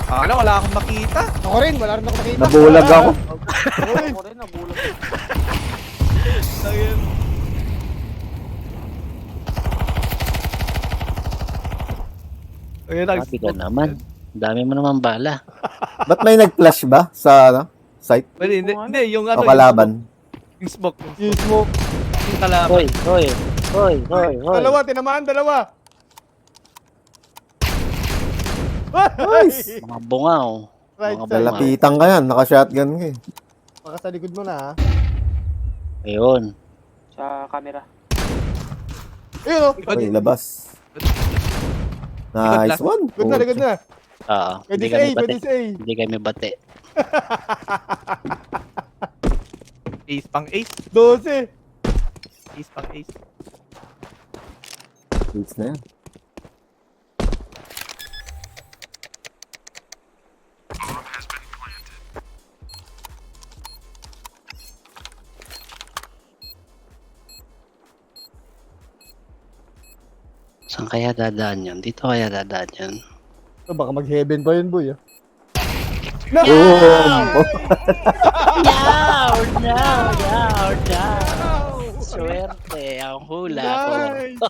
Wala akong makita. Ako rin, wala rin ako nakita. Nabulag ako. Ako rin. Ako rin, nabulag. Ayun. Ayun, Sabi ka naman. Ang dami mo naman bala. Ba't may nag-flash ba sa ano, site Hindi, yung ano. o kalaban? Yung smoke. Yung smoke. Yung kalaban. Hoy, hoy. Hoy, hoy, hoy. Dalawa, tinamaan, dalawa. Nice. Mga bungaw. Right Mga side. Lalapitan ka yan, naka-shotgun ka eh. Baka sa likod mo na ha. Ayun. Sa camera. Ayun o. Uy, labas. Nice one. Good na, good na. Oo. Pwede Hindi sa A, kami pwede bate. sa A. Hindi kami bate. Ace pang ace. 12. Ace pang ace. Hits na yan. Saan kaya dadaan yan? Dito kaya dadaan yan? So, baka mag-heaven pa yun, boy. Boom! Yaw! Yaw! Yaw! Yaw! Swerte ang hula ko. Nice.